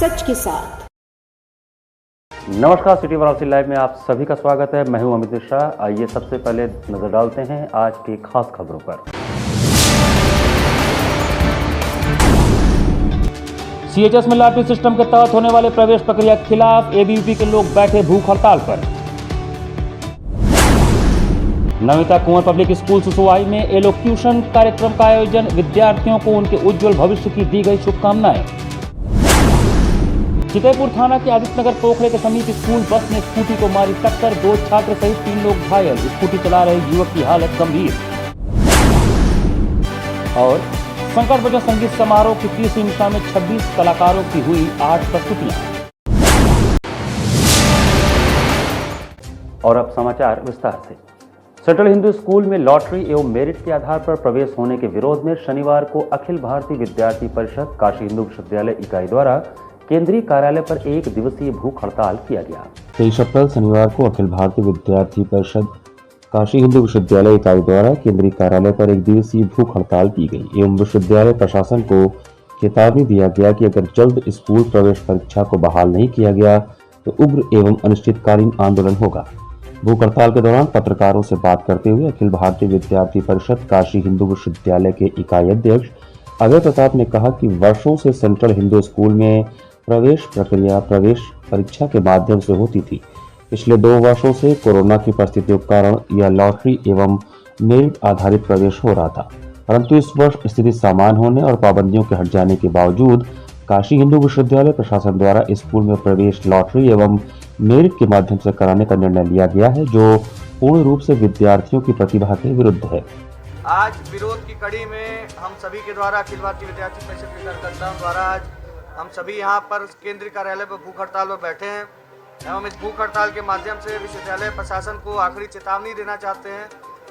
सच के साथ। नमस्कार, सिटी वाराणसी लाइव में आप सभी का स्वागत है। मैं हूं अमित मिश्रा। आइए सबसे पहले नजर डालते हैं आज की खास खबरों पर। सीएचएस में लॉटरी सिस्टम के तहत होने वाले प्रवेश प्रक्रिया के खिलाफ एबीवीपी के लोग बैठे भूख हड़ताल पर। नमिता कुंवर पब्लिक स्कूल सुसुवाई में एलोक्यूशन कार्यक्रम का आयोजन, विद्यार्थियों को उनके उज्जवल भविष्य की दी गई शुभकामनाएं। चितईपुर थाना के आदित्यनगर पोखरे के समीप स्कूल बस ने स्कूटी को मारी टक्कर, 2 छात्र सहित 3 लोग घायल, स्कूटी चला रहे युवक की हालत गंभीर। और शंकर भजन संगीत समारोह की तीसरी निशा में 26 कलाकारों की हुई 8 प्रस्तुतियां। और अब समाचार विस्तार से। सेंट्रल हिंदू स्कूल में लॉटरी एवं मेरिट के आधार पर प्रवेश होने के विरोध में शनिवार को अखिल भारतीय विद्यार्थी परिषद काशी हिंदू विश्वविद्यालय इकाई द्वारा केंद्रीय कार्यालय पर 1 दिवसीय भूख हड़ताल किया गया। 23 अप्रैल शनिवार को अखिल भारतीय विद्यार्थी परिषद काशी हिंदू विश्वविद्यालय इकाई द्वारा केंद्रीय कार्यालय पर 1 दिवसीय भूख हड़ताल की गई एवं विश्वविद्यालय प्रशासन को चेतावनी दिया गया कि अगर जल्द स्कूल प्रवेश परीक्षा को बहाल नहीं किया गया तो उग्र एवं अनिश्चितकालीन आंदोलन होगा। भूख हड़ताल के दौरान पत्रकारों से बात करते हुए अखिल भारतीय विद्यार्थी परिषद काशी हिंदू विश्वविद्यालय के इकाई अध्यक्ष अभय प्रताप ने कहा कि वर्षों से सेंट्रल हिंदू स्कूल में प्रवेश प्रक्रिया प्रवेश परीक्षा के माध्यम से होती थी। पिछले 2 वर्षों से कोरोना की परिस्थितियों के कारण यह लॉटरी एवं मेरिट आधारित प्रवेश हो रहा था, परंतु इस वर्ष स्थिति सामान्य होने और पाबंदियों के हट जाने के बावजूद काशी हिंदू विश्वविद्यालय प्रशासन द्वारा स्कूल में प्रवेश लॉटरी एवं मेरिट के माध्यम से कराने का निर्णय लिया गया है, जो पूर्ण रूप से विद्यार्थियों की प्रतिभा के विरुद्ध है। आज विरोध की कड़ी में हम सभी के द्वारा अखिल भारतीय विद्यार्थी परिषद के कार्यकर्ताओं द्वारा आज हम सभी यहाँ पर केंद्रीय कार्यालय पर भूख हड़ताल पर बैठे हैं एवं इस भूख हड़ताल के माध्यम से विश्वविद्यालय प्रशासन को आखिरी चेतावनी देना चाहते हैं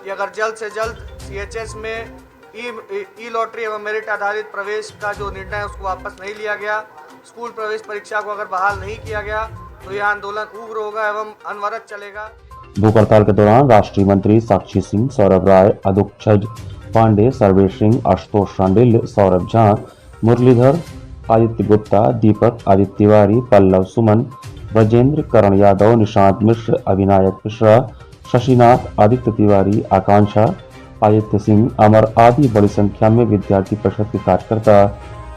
कि अगर जल्द से जल्द सीएचएस में ई लॉटरी एवं मेरिट आधारित प्रवेश का जो निर्णय है उसको वापस नहीं लिया गया, स्कूल प्रवेश परीक्षा को अगर बहाल नहीं किया गया तो यह आंदोलन उग्र होगा एवं अनवरत चलेगा। भूख हड़ताल के दौरान राष्ट्रीय मंत्री साक्षी सिंह, सौरभ राय, अदुक्षज पांडे, सर्वेश सिंह, आशुतोष शांडिल, सौरभ झा, मुरलीधर, आदित्य गुप्ता, दीपक, आदित्य तिवारी, पल्लव सुमन, ब्रजेंद्र, करण यादव, निशांत मिश्र, अविनायक मिश्रा, शशिनाथ, आदित्य तिवारी, आकांक्षा, आदित्य सिंह, अमर आदि बड़ी संख्या में विद्यार्थी परिषद के कार्यकर्ता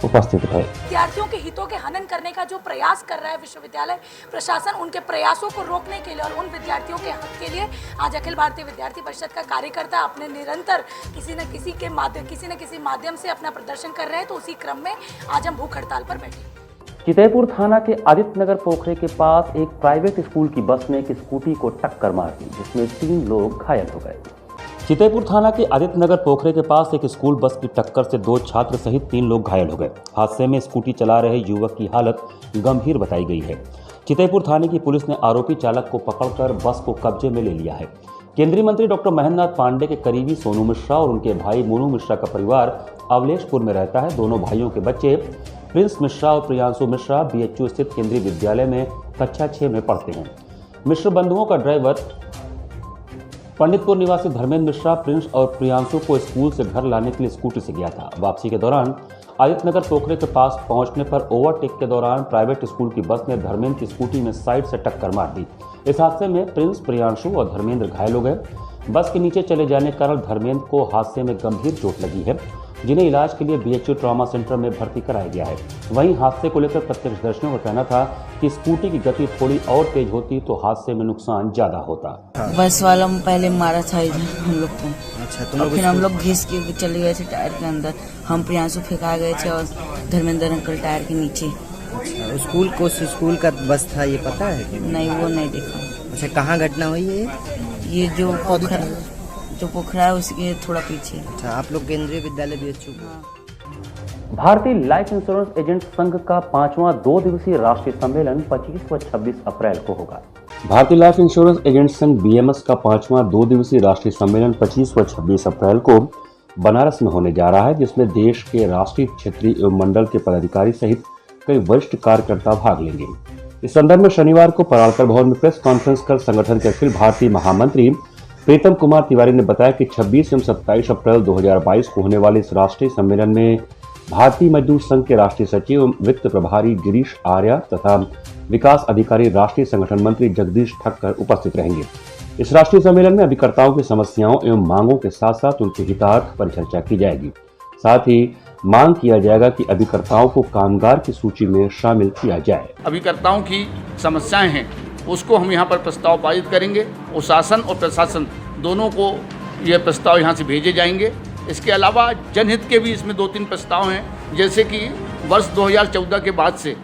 उपस्थित रहे। विद्यार्थियों के हितों के हनन करने का जो प्रयास कर रहा है विश्वविद्यालय प्रशासन, उनके प्रयासों को रोकने के लिए और उन विद्यार्थियों के हक के लिए आज अखिल भारतीय विद्यार्थी परिषद का कार्यकर्ता अपने निरंतर किसी न किसी माध्यम से अपना प्रदर्शन कर रहे हैं। तो उसी क्रम में आज हम भूख हड़ताल पर बैठे। चितईपुर थाना के आदित्यनगर पोखरे के पास एक प्राइवेट स्कूल की बस ने एक स्कूटी को टक्कर मार दी, जिसमें 3 लोग घायल हो गए। चितईपुर थाना के आदित्यनगर पोखरे के पास एक स्कूल बस की टक्कर से 2 छात्र सहित 3 लोग घायल हो गए। हादसे में स्कूटी चला रहे युवक की हालत गंभीर बताई गई है। चितईपुर थाने की पुलिस ने आरोपी चालक को पकड़कर बस को कब्जे में ले लिया है। केंद्रीय मंत्री डॉक्टर महेंद्र नाथ पांडे के करीबी सोनू मिश्रा और उनके भाई मोनू मिश्रा का परिवार अवलेशपुर में रहता है। दोनों भाइयों के बच्चे प्रिंस मिश्रा और प्रियांशु मिश्रा बीएचयू स्थित केंद्रीय विद्यालय में कक्षा 6 में पढ़ते हैं। मिश्र बंधुओं का ड्राइवर पंडितपुर निवासी धर्मेंद्र मिश्रा प्रिंस और प्रियांशु को स्कूल से घर लाने के लिए स्कूटी से गया था। वापसी के दौरान आदित्यनगर पोखरे के पास पहुंचने पर ओवरटेक के दौरान प्राइवेट स्कूल की बस ने धर्मेंद्र की स्कूटी में साइड से टक्कर मार दी। इस हादसे में प्रिंस, प्रियांशु और धर्मेंद्र घायल हो गए। बस के नीचे चले जाने के कारण धर्मेंद्र को हादसे में गंभीर चोट लगी है, जिन्हें इलाज के लिए बीएचयू ट्रॉमा सेंटर में भर्ती कराया गया है। वहीं हादसे को लेकर प्रत्यक्षदर्शियों का कहना था कि स्कूटी की गति थोड़ी और तेज होती तो हादसे में नुकसान ज्यादा होता। बस वाला पहले मारा था हम लोग को। अच्छा, तो फिर हम लोग घिस के चले गए थे टायर के अंदर। हम प्रियांशु फेंका गए थे और धर्मेंद्र अंकल टायर के नीचे। अच्छा, स्कूल का बस था, ये पता है? नहीं, वो नहीं देखा। अच्छा, कहाँ घटना हुई है? ये जो पोखरा है उसके थोड़ा पीछे। अच्छा, आप लोग केंद्रीय विद्यालय बीएचयू। भारतीय लाइफ इंश्योरेंस एजेंट संघ का 5वां 2 दिवसीय राष्ट्रीय सम्मेलन 25 व 26 अप्रैल को होगा। भारतीय लाइफ इंश्योरेंस एजेंट संघ बीएमएस का 5वां 2 दिवसीय राष्ट्रीय सम्मेलन 25 व 26 अप्रैल को बनारस में होने जा रहा है, जिसमें देश के राष्ट्रीय, क्षेत्रीय एवं मंडल के पदाधिकारी सहित कई वरिष्ठ कार्यकर्ता भाग लेंगे। इस संदर्भ में शनिवार को पराड़कर भवन में प्रेस कॉन्फ्रेंस कर संगठन के अखिल भारतीय महामंत्री प्रीतम कुमार तिवारी ने बताया कि 26 एवं 27 अप्रैल 2022 को होने वाले इस राष्ट्रीय सम्मेलन में भारतीय मजदूर संघ के राष्ट्रीय सचिव एवं वित्त प्रभारी गिरीश आर्या तथा विकास अधिकारी राष्ट्रीय संगठन मंत्री जगदीश ठक्कर उपस्थित रहेंगे। इस राष्ट्रीय सम्मेलन में अभिकर्ताओं की समस्याओं एवं मांगों के साथ साथ उनके हितार्थ पर चर्चा की जाएगी। साथ ही मांग किया जाएगा कि अभिकर्ताओं को कामगार की सूची में शामिल किया जाए। अभिकर्ताओं की समस्याएं हैं उसको हम यहाँ पर प्रस्ताव पारित करेंगे और शासन और प्रशासन दोनों को ये प्रस्ताव यहाँ से भेजे जाएंगे। इसके अलावा जनहित के भी इसमें 2-3 प्रस्ताव हैं, जैसे कि वर्ष 2014 के बाद से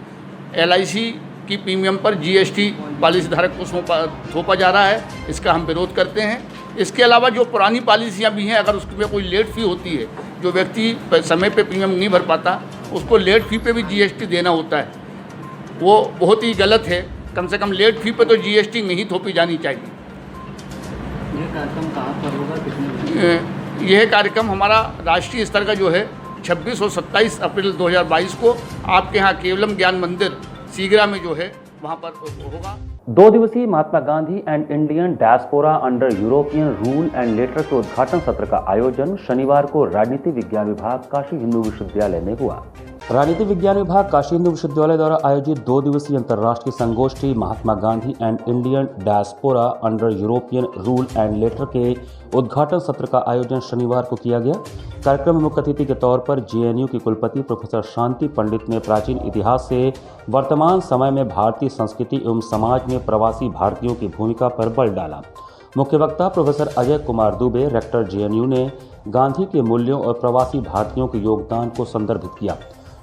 LIC की प्रीमियम पर GST पॉलिसी धारक को थोपा जा रहा है, इसका हम विरोध करते हैं। इसके अलावा जो पुरानी पॉलिसियाँ भी हैं, अगर उसमें कोई लेट फी होती है, जो व्यक्ति समय पे प्रीमियम नहीं भर पाता उसको लेट फी पे भी GST देना होता है, वो बहुत ही गलत है। कम से कम लेट फी पे तो GST नहीं थोपी जानी चाहिए। यह कार्यक्रम कहाँ पर होगा, कितने? यह कार्यक्रम हमारा राष्ट्रीय स्तर का जो है 26 और 27 अप्रैल 2022 को आपके यहाँ केवलम ज्ञान मंदिर सीगरा में जो है वहाँ पर होगा। 2 दिवसीय Mahatma Gandhi and Indian diaspora under European rule and later के उद्घाटन सत्र का आयोजन शनिवार को राजनीति विज्ञान विभाग काशी हिंदू विश्वविद्यालय में हुआ। राजनीति विज्ञान विभाग काशी हिंदू विश्वविद्यालय द्वारा आयोजित 2 दिवसीय अंतर्राष्ट्रीय संगोष्ठी Mahatma Gandhi and Indian diaspora under European rule and later के उद्घाटन सत्र का आयोजन शनिवार को किया गया। कार्यक्रम में मुख्य अतिथि के तौर पर JNU की कुलपति प्रोफेसर शांति पंडित ने प्राचीन इतिहास से वर्तमान समय में भारतीय संस्कृति एवं समाज में प्रवासी भारतीयों की भूमिका पर बल डाला। मुख्य वक्ता professor Ajay Kumar Dubey rector JNU ने गांधी के मूल्यों और प्रवासी भारतीयों के योगदान को संदर्भित किया।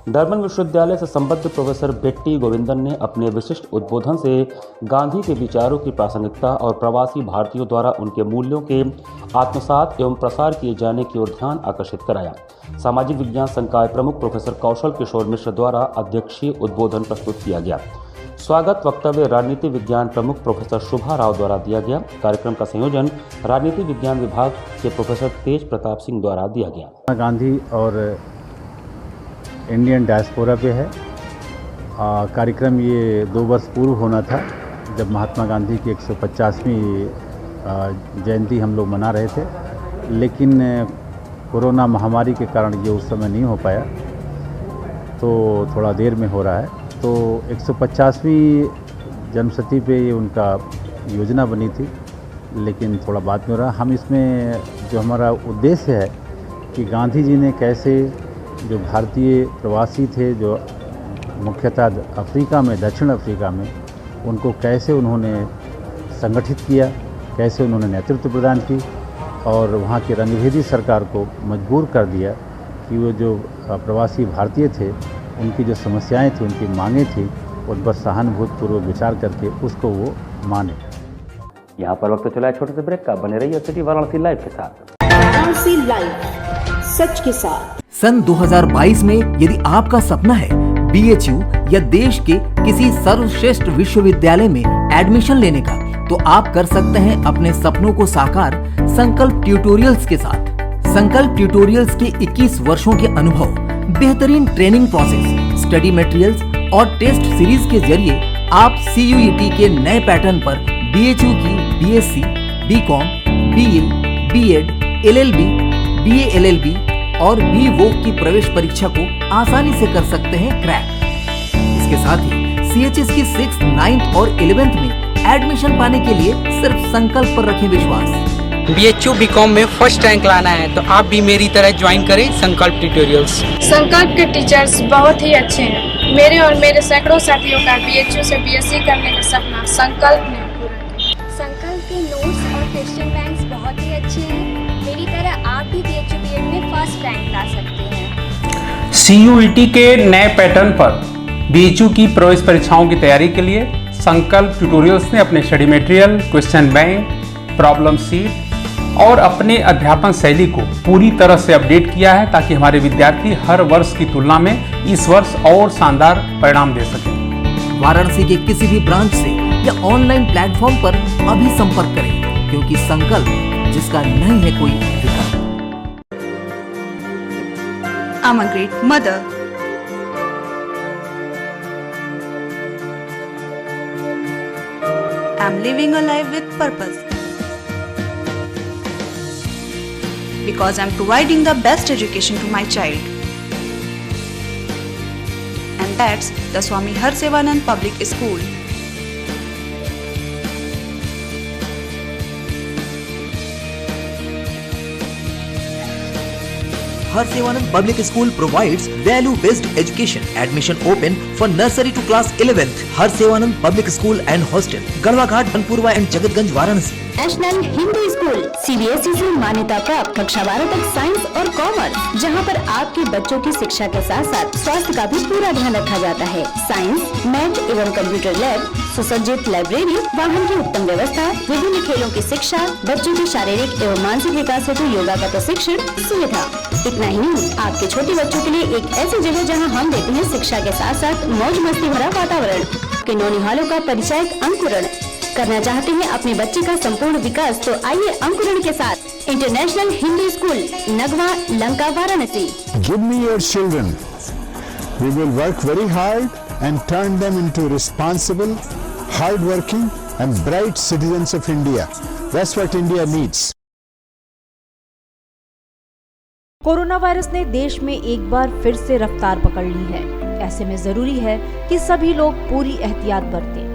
डरबन विश्वविद्यालय से संबद्ध प्रोफेसर बेट्टी गोविंदन ने अपने विशिष्ट उद्बोधन से गांधी के विचारों की प्रासंगिकता और प्रवासी भारतीयों द्वारा उनके मूल्यों के आत्मसात एवं प्रसार किए जाने की ओर ध्यान आकर्षित कराया। सामाजिक विज्ञान संकाय प्रमुख प्रोफेसर कौशल किशोर मिश्र द्वारा अध्यक्षीय उद्बोधन प्रस्तुत किया गया। स्वागत वक्तव्य राजनीति विज्ञान प्रमुख प्रोफेसर शुभा राव द्वारा दिया गया। कार्यक्रम का संयोजन राजनीति विज्ञान विभाग के प्रोफेसर तेज प्रताप सिंह द्वारा दिया गया। गांधी और इंडियन डायस्पोरा पे है। कार्यक्रम ये 2 वर्ष पूर्व होना था, जब महात्मा गांधी की 150वीं जयंती हम लोग मना रहे थे, लेकिन कोरोना महामारी के कारण ये उस समय नहीं हो पाया, तो थोड़ा देर में हो रहा है। तो 150वीं जन्मशती पे ये उनका योजना बनी थी, लेकिन थोड़ा बाद में हो रहा। हम इसमें जो हमारा उद्देश्य है कि गांधी जी ने कैसे जो भारतीय प्रवासी थे, जो मुख्यतः अफ्रीका में, दक्षिण अफ्रीका में, उनको कैसे उन्होंने संगठित किया, कैसे उन्होंने नेतृत्व प्रदान की और वहाँ की रंगभेदी सरकार को मजबूर कर दिया कि वो जो प्रवासी भारतीय थे, उनकी जो समस्याएं थी, उनकी मांगें थी, उन पर सहानुभूतिपूर्वक विचार करके उसको वो माने। यहाँ पर वक्त चला है छोटे से ब्रेक का। बने रहिए सिटी वाराणसी लाइव के साथ। वाराणसी लाइव, सच के साथ। सन 2022 में यदि आपका सपना है BHU या देश के किसी सर्वश्रेष्ठ विश्वविद्यालय में एडमिशन लेने का, तो आप कर सकते हैं अपने सपनों को साकार संकल्प ट्यूटोरियल्स के साथ। संकल्प ट्यूटोरियल्स के 21 वर्षों के अनुभव, बेहतरीन ट्रेनिंग प्रोसेस, स्टडी मटेरियल्स और टेस्ट सीरीज के जरिए आप CUET के नए पैटर्न पर BHU की BSc, BCom, BA, BEd, LLB, BA LLB और BVoc की प्रवेश परीक्षा को आसानी से कर सकते हैं क्रैक। इसके साथ ही CHS की 6th, 9th और 11th में एडमिशन पाने के लिए सिर्फ संकल्प पर रखें विश्वास। BHU BCom में फर्स्ट रैंक लाना है तो आप भी मेरी तरह ज्वाइन करें संकल्प ट्यूटोरियल्स। संकल्प के टीचर्स बहुत ही अच्छे हैं। मेरे और मेरे सैकड़ों साथियों का BHU से BSc करने का सपना संकल्प ने पूरा किया। संकल्प के नोट्स और क्वेश्चन बैंक्स बहुत ही अच्छे हैं। मेरी तरह आप भी BHU BEd में फर्स्ट रैंक ला सकते हैं। CUET के नए पैटर्न पर BHU की प्रवेश परीक्षाओं की तैयारी के लिए संकल्प ट्यूटोरियल्स ने अपने study material, question bank, problem seat और अपने अध्यापन शैली को पूरी तरह से अपडेट किया है, ताकि हमारे विद्यार्थी हर वर्ष की तुलना में इस वर्ष और शानदार परिणाम दे सकें। वाराणसी के किसी भी ब्रांच से या ऑनलाइन प्लेटफॉर्म पर अभी संपर्क करें, क्योंकि संकल्प जिसका नहीं है कोई विकल्प। I'm a great mother. I'm living a life with purpose. Because I'm providing the best education to my child. and that's the Swami Harsevanand Public School. Harsevanand Public School provides value-based education. Admission open for nursery to class 11th. Harsevanand Public School and Hostel, Garwa Ghat, Banpurwa and Jagatganj, Varanasi. National Hindi school CBSE से मान्यता प्राप्त कक्षा 12 तक science और commerce, जहां पर आपके बच्चों की शिक्षा के साथ साथ स्वास्थ्य का भी पूरा ध्यान रखा जाता है। साइंस, मैथ एवं कंप्यूटर लैब, सुसज्जित लाइब्रेरी, वाहन की उत्तम व्यवस्था, विभिन्न खेलों की शिक्षा, बच्चों के शारीरिक एवं मानसिक विकास हेतु योगा का प्रशिक्षण सुविधा। इतना ही नहीं, आपके छोटे बच्चों के लिए एक ऐसी जगह जहां हम देते हैं शिक्षा के साथ साथ मौज मस्ती भरा वातावरण के नौनिहालों का परिचय अंकुरण। करना चाहते हैं अपने बच्चे का संपूर्ण विकास, तो आइए अंकुरण के साथ international Hindi school, Nagwa, Lanka, Varanasi. Give me your children. We will work very hard and turn them into responsible, hard-working and bright citizens of India. That's what India needs. Corona virus ने देश में एक बार फिर से रफ्तार पकड़ ली है। ऐसे में जरूरी है कि सभी लोग पूरी एहतियात बरतें।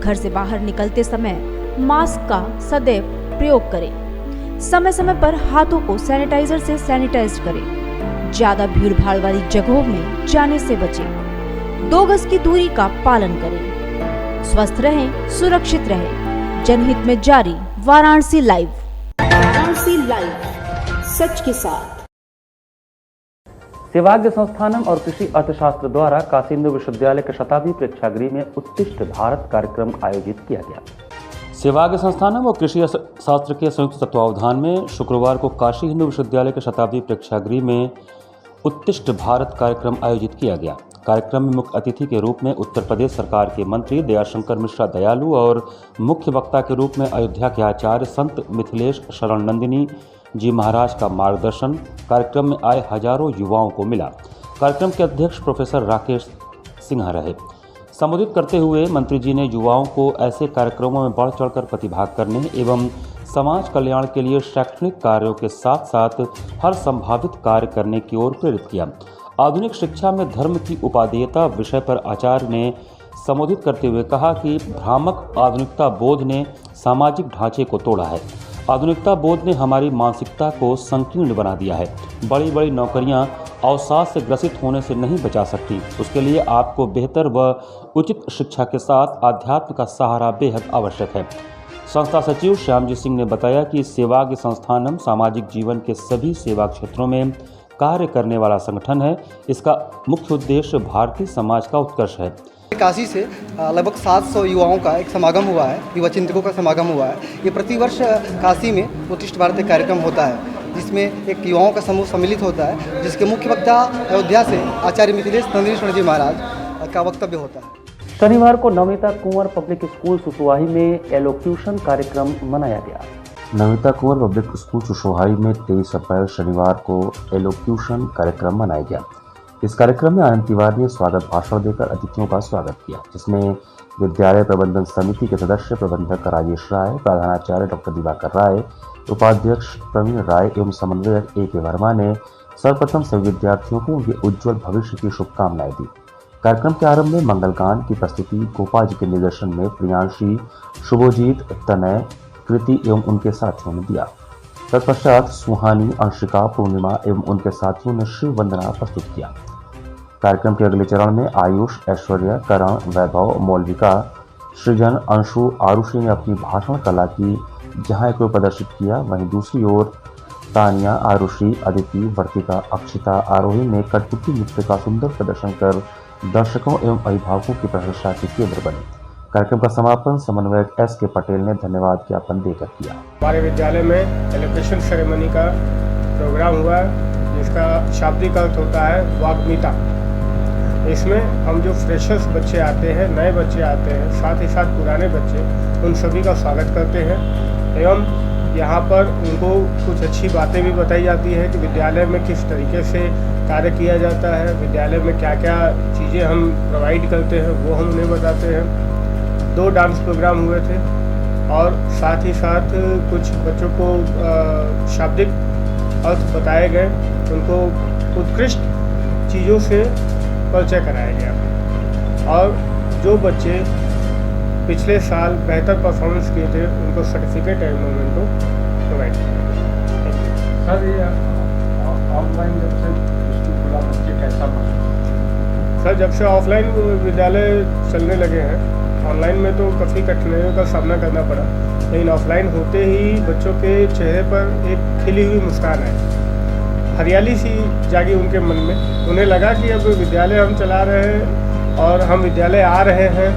घर से बाहर निकलते समय मास्क का सदैव प्रयोग करें। समय समय पर हाथों को सैनिटाइजर से सैनिटाइज करें। ज्यादा भीड़ भाड़ वाली जगहों में जाने से बचें। 2 गज की दूरी का पालन करें। स्वस्थ रहें, सुरक्षित रहें। जनहित में जारी वाराणसी लाइव। वाराणसी लाइव, सच के साथ। सेवाग्य संस्थानम और कृषि अर्थशास्त्र द्वारा काशी हिंदू विश्वविद्यालय के शताब्दी प्रेक्षागृह में उत्कृष्ट भारत कार्यक्रम आयोजित किया गया। सेवाग्य संस्थानम और कृषि शास्त्र के संयुक्त तत्वावधान में शुक्रवार को काशी हिंदू विश्वविद्यालय के शताब्दी प्रेक्षागृह में उत्कृष्ट भारत कार्यक्रम आयोजित किया गया। कार्यक्रम में मुख्य अतिथि के रूप में उत्तर प्रदेश सरकार के मंत्री दयाशंकर मिश्रा दयालु और मुख्य वक्ता के रूप में अयोध्या के आचार्य संत मिथिलेश शरण नंदिनी जी महाराज का मार्गदर्शन कार्यक्रम में आए हजारों युवाओं को मिला। कार्यक्रम के अध्यक्ष प्रोफेसर राकेश सिन्हा रहे। संबोधित करते हुए मंत्री जी ने युवाओं को ऐसे कार्यक्रमों में बढ़ चढ़कर प्रतिभाग करने एवं समाज कल्याण के लिए शैक्षणिक कार्यों के साथ साथ हर संभावित कार्य करने की ओर प्रेरित किया। आधुनिक शिक्षा में धर्म की उपादेयता विषय पर आचार्य ने संबोधित करते हुए कहा कि भ्रामक आधुनिकता बोध ने सामाजिक ढांचे को तोड़ा है। आधुनिकता बोध ने हमारी मानसिकता को संकीर्ण बना दिया है। बड़ी बड़ी नौकरियां अवसाद से ग्रसित होने से नहीं बचा सकती। उसके लिए आपको बेहतर व उचित शिक्षा के साथ अध्यात्म का सहारा बेहद आवश्यक है। संस्था सचिव श्यामजी सिंह ने बताया कि सेवाग्य संस्थानम सामाजिक जीवन के सभी सेवा क्षेत्रों में कार्य करने वाला संगठन है। इसका मुख्य उद्देश्य भारतीय समाज का उत्कर्ष है। काशी से लगभग 700 युवाओं का एक समागम हुआ है, युवा चिंतकों का समागम हुआ है। ये प्रतिवर्ष काशी में उत्कृष्ट भारतीय कार्यक्रम होता है, जिसमें एक युवाओं का समूह सम्मिलित होता है, जिसके मुख्य वक्ता अयोध्या से आचार्य मिथिलेश नंदिनी जी महाराज का वक्तव्य होता है। शनिवार को नवनीता कुंवर पब्लिक स्कूल सुसुवाही में एलोक्यूशन कार्यक्रम मनाया गया। नवनीता कुंवर पब्लिक स्कूल सुसुवाही में 23 अप्रैल शनिवार को एलोक्यूशन कार्यक्रम मनाया गया। इस कार्यक्रम में आनंद तिवारी ने स्वागत भाषण देकर अतिथियों का स्वागत किया, जिसमें विद्यालय प्रबंधन समिति के सदस्य प्रबंधक राजेश राय, प्रधानाचार्य डॉक्टर दिवाकर राय, उपाध्यक्ष प्रवीण राय एवं समन्वयक ए.के. वर्मा ने सर्वप्रथम सभी विद्यार्थियों को उनके उज्ज्वल भविष्य की शुभकामनाएं दी। कार्यक्रम के आरंभ में मंगलगान की प्रस्तुति गोपाल जी के निर्देशन में प्रियांशी, शुभोजीत, तनय, कृति एवं उनके साथियों ने दिया। तत्पश्चात सुहानी, अंशिका, पूर्णिमा एवं उनके साथियों ने शिव वंदना प्रस्तुत किया। कार्यक्रम के अगले चरण में आयुष, ऐश्वर्या, करण, वैभव, मौलविका, सृजन, अंशु, आरुषि ने अपनी भाषण कला की जहां को प्रदर्शित किया, वहीं दूसरी ओर तानिया, आरुषि, अदिति, वर्तिका, अक्षिता, आरोही ने कठपुतली नृत्य का सुंदर प्रदर्शन कर दर्शकों एवं अभिभावकों की प्रशंसा के केंद्र बने। कार्यक्रम का समापन समन्वयक एस.के. पटेल ने धन्यवाद ज्ञापन देकर किया। हमारे विद्यालय में एलोकेशन सेरेमनी का प्रोग्राम हुआ, जिसका शाब्दिक अर्थ होता है वाग्मिता। इसमें हम जो फ्रेशर्स बच्चे आते हैं, नए बच्चे आते हैं, साथ ही साथ पुराने बच्चे, उन सभी का स्वागत करते हैं एवं यहाँ पर उनको कुछ अच्छी बातें भी बताई जाती है कि विद्यालय में किस तरीके से कार्य किया जाता है, विद्यालय में क्या क्या चीज़ें हम प्रोवाइड करते हैं वो हम उन्हें बताते हैं। 2 डांस प्रोग्राम हुए थे और साथ ही साथ कुछ बच्चों को शाब्दिक अर्थ बताए गए, उनको उत्कृष्ट चीज़ों से परिचय कराया गया। और जो बच्चे पिछले साल बेहतर परफॉर्मेंस किए थे उनको सर्टिफिकेट एंड मोमेंटो प्रोवाइड करेंगे। सर ये ऑनलाइन जब से स्कूल खुला बच्चे कैसा पढ़े? सर जब से ऑफलाइन विद्यालय चलने लगे हैं, ऑनलाइन में तो काफ़ी कठिनाइयों का सामना करना पड़ा, लेकिन ऑफलाइन होते ही बच्चों के चेहरे पर एक खिली हुई मुस्कान आई, हरियाली सी जागी उनके मन में। उन्हें लगा कि अब विद्यालय हम चला रहे हैं और हम विद्यालय आ रहे हैं।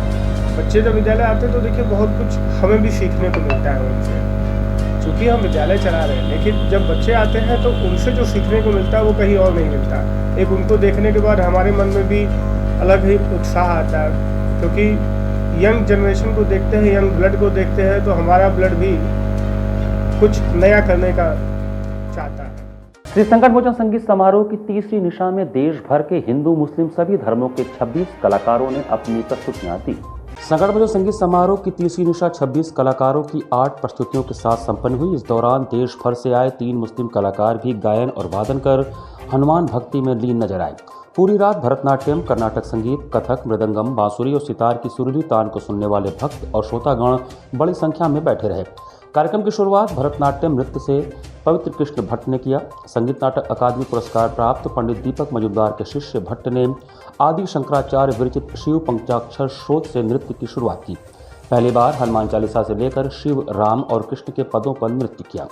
बच्चे जब विद्यालय आते हैं तो देखिए बहुत कुछ हमें भी सीखने को मिलता है उनसे, चूँकि हम विद्यालय चला रहे हैं। लेकिन जब बच्चे आते हैं तो उनसे जो सीखने को मिलता है वो कहीं और नहीं मिलता। एक उनको देखने के बाद हमारे मन में भी अलग ही उत्साह आता है, क्योंकि यंग जनरेशन को देखते हैं, यंग ब्लड को देखते हैं, तो हमारा ब्लड भी कुछ नया करने का चाहता है। श्री संकट मोचन संगीत समारोह की तीसरी निशा में देश भर के हिंदू मुस्लिम सभी धर्मों के 26 कलाकारों ने अपनी प्रस्तुतियां दी। संकट मोचन संगीत समारोह की तीसरी निशा 26 कलाकारों की 8 प्रस्तुतियों के साथ संपन्न हुई। इस दौरान देश भर से आए 3 मुस्लिम कलाकार भी गायन और वादन कर हनुमान भक्ति में लीन नजर आए। पूरी रात भरतनाट्यम, कर्नाटक संगीत, कथक, मृदंगम, बांसुरी और सितार की सुरीली तान को सुनने वाले भक्त और श्रोतागण बड़ी संख्या में बैठे रहे। कार्यक्रम की शुरुआत भरतनाट्यम नृत्य से पवित्र कृष्ण भट्ट ने किया। संगीत नाटक अकादमी पुरस्कार प्राप्त पंडित दीपक मजुमदार के शिष्य भट्ट ने आदि शंकराचार्य विरचित शिव पंचाक्षर श्रोत से नृत्य की शुरुआत की। पहली बार हनुमान चालीसा से लेकर शिव, राम और कृष्ण के पदों पर नृत्य किया।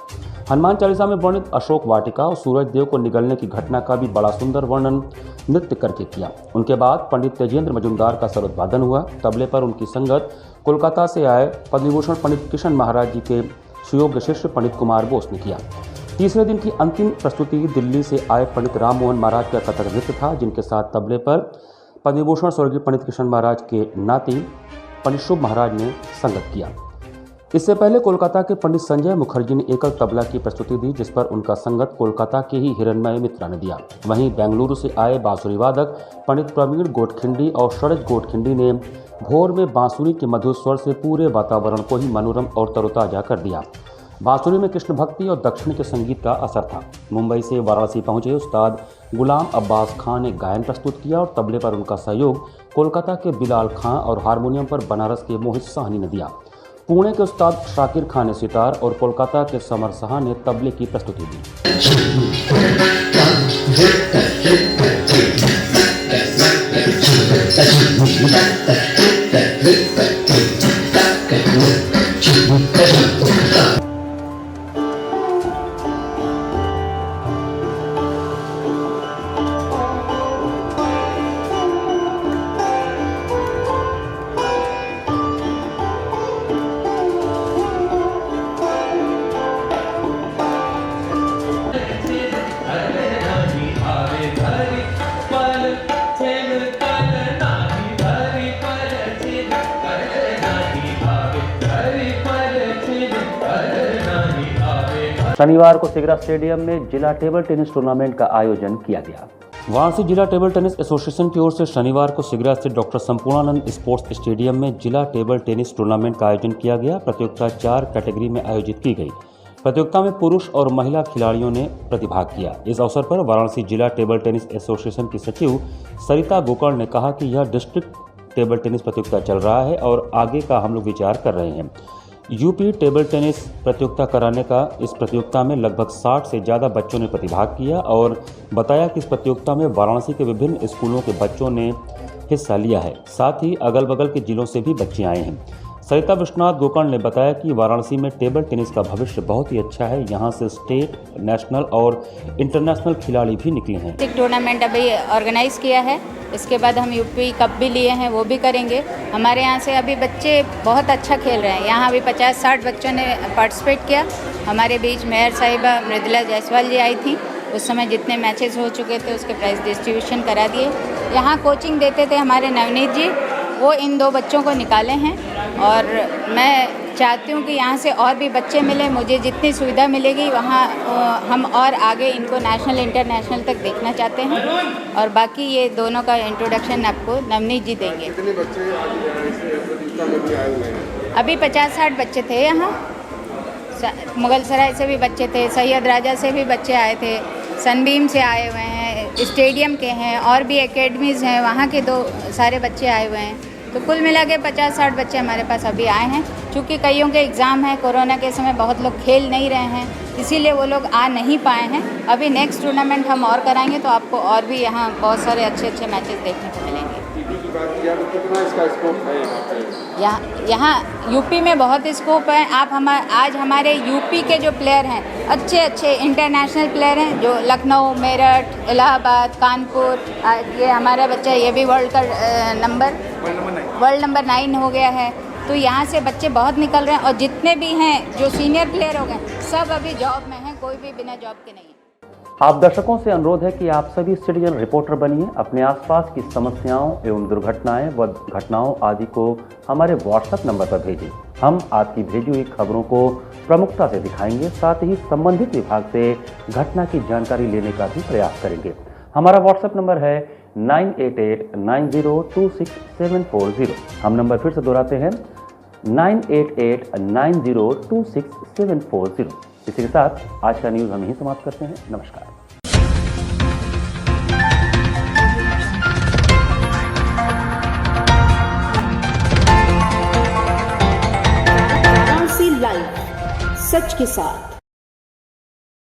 हनुमान चालीसा में वर्णित अशोक वाटिका और सूरज देव को निगलने की घटना का भी बड़ा सुंदर वर्णन नृत्य करके किया। उनके बाद पंडित तेजेंद्र मजुमदार का सरोदवादन हुआ। तबले पर उनकी संगत कोलकाता से आए पद्मविभूषण पंडित किशन महाराज जी के सुयोग्य शिष्य पंडित कुमार बोस ने किया। तीसरे दिन की अंतिम प्रस्तुति दिल्ली से आए पंडित राम मोहन महाराज का कथक नृत्य था, जिनके साथ तबले पर पद्मविभूषण स्वर्गीय पंडित किशन महाराज के नाती पंडित शुभ महाराज ने संगत किया। इससे पहले कोलकाता के पंडित संजय मुखर्जी ने एकल तबला की प्रस्तुति दी, जिस पर उनका संगत कोलकाता के ही हिरण्मय मित्रा ने दिया। वहीं बेंगलुरु से आए बांसुरी वादक पंडित प्रवीण गोटखिंडी और शरद गोटखिंडी ने भोर में बांसुरी के मधुर स्वर से पूरे वातावरण को ही मनोरम और तरोताजा कर दिया। बांसुरी में कृष्ण भक्ति और दक्षिण के संगीत का असर था। मुंबई से वाराणसी पहुंचे उस्ताद गुलाम अब्बास खान ने गायन प्रस्तुत किया और तबले पर उनका सहयोग कोलकाता के बिलाल खां और हारमोनियम पर बनारस के मोहित साहनी ने दिया। पुणे के उस्ताद शाकिर खान ने सितार और कोलकाता के समर साहा ने तबले की प्रस्तुति दी। शनिवार को सिगरा स्टेडियम में जिला टेबल टेनिस टूर्नामेंट का आयोजन किया गया। वाराणसी जिला टेबल टेनिस एसोसिएशन की ओर से शनिवार को सिगरा स्थित डॉक्टर संपूर्णानंद स्पोर्ट्स स्टेडियम में जिला टेबल टेनिस टूर्नामेंट का आयोजन किया गया। प्रतियोगिता 4 कैटेगरी में आयोजित की गई। प्रतियोगिता में पुरुष और महिला खिलाड़ियों ने प्रतिभाग किया। इस अवसर पर वाराणसी जिला टेबल टेनिस एसोसिएशन की सचिव सरिता गोकर्ण ने कहा कि यह डिस्ट्रिक्ट टेबल टेनिस प्रतियोगिता चल रहा है और आगे का हम लोग विचार कर रहे हैं। यूपी टेबल टेनिस प्रतियोगिता कराने का इस प्रतियोगिता में लगभग 60 से ज़्यादा बच्चों ने प्रतिभाग किया और बताया कि इस प्रतियोगिता में वाराणसी के विभिन्न स्कूलों के बच्चों ने हिस्सा लिया है। साथ ही अगल बगल के जिलों से भी बच्चे आए हैं। सरिता विश्वनाथ गोकर्ण ने बताया कि वाराणसी में टेबल टेनिस का भविष्य बहुत ही अच्छा है। यहाँ से स्टेट, नेशनल और इंटरनेशनल खिलाड़ी भी निकले हैं। एक टूर्नामेंट अभी ऑर्गेनाइज किया है, इसके बाद हम यूपी कप भी लिए हैं, वो भी करेंगे। हमारे यहाँ से अभी बच्चे बहुत अच्छा खेल रहे हैं। यहाँ अभी 50-60 बच्चों ने पार्टिसिपेट किया। हमारे बीच मेयर साहिबा मृदुला जायसवाल जी आई थी। उस समय जितने मैचेस हो चुके थे उसके प्राइज डिस्ट्रीब्यूशन करा दिए। यहाँ कोचिंग देते थे हमारे नवनीत जी, वो इन 2 बच्चों को निकाले हैं और मैं चाहती हूँ कि यहाँ से और भी बच्चे मिले। मुझे जितनी सुविधा मिलेगी वहाँ हम और आगे इनको नेशनल इंटरनेशनल तक देखना चाहते हैं। और बाकी ये दोनों का इंट्रोडक्शन आपको नवनीत जी देंगे। कितने बच्चे आए हुए हैं? अभी 50-60 बच्चे थे यहाँ। मुगल सराय से भी बच्चे थे, सैयद राजा से भी बच्चे आए थे, सनबीम से आए हुए हैं, स्टेडियम के हैं और भी एकेडमीज़ हैं, वहाँ के दो सारे बच्चे आए हुए हैं। तो कुल मिला के 50-60 बच्चे हमारे पास अभी आए हैं। चूँकि कईयों के एग्ज़ाम हैं, कोरोना के समय बहुत लोग खेल नहीं रहे हैं, इसीलिए वो लोग आ नहीं पाए हैं। अभी नेक्स्ट टूर्नामेंट हम और कराएंगे तो आपको और भी यहाँ बहुत सारे अच्छे अच्छे मैचेस देखने को मिलेंगे। यहाँ यूपी में बहुत स्कोप है। आप आज हमारे यूपी के जो प्लेयर हैं, अच्छे अच्छे इंटरनेशनल प्लेयर हैं, जो लखनऊ, मेरठ, इलाहाबाद, कानपुर, ये हमारा बच्चा ये भी वर्ल्ड नंबर 9 हो गया है। तो यहाँ से बच्चे बहुत निकल रहे हैं और जितने भी हैं जो सीनियर प्लेयर हो गए सब अभी जॉब में हैं, कोई भी बिना जॉब के नहीं है। आप दर्शकों से अनुरोध है कि आप सभी सिटीजन रिपोर्टर बनिए, अपने आसपास की समस्याओं एवं दुर्घटनाएं व घटनाओं आदि को हमारे व्हाट्सएप नंबर पर भेजें। हम आपकी भेजी हुई खबरों को प्रमुखता से दिखाएंगे, साथ ही संबंधित विभाग से घटना की जानकारी लेने का भी प्रयास करेंगे। हमारा व्हाट्सएप नंबर है 9889026740। हम नंबर फिर से दोहराते हैं 9889026740। इसी के साथ आज का न्यूज़ हम यहीं समाप्त करते हैं। नमस्कार। वाराणसी लाइव, सच के साथ।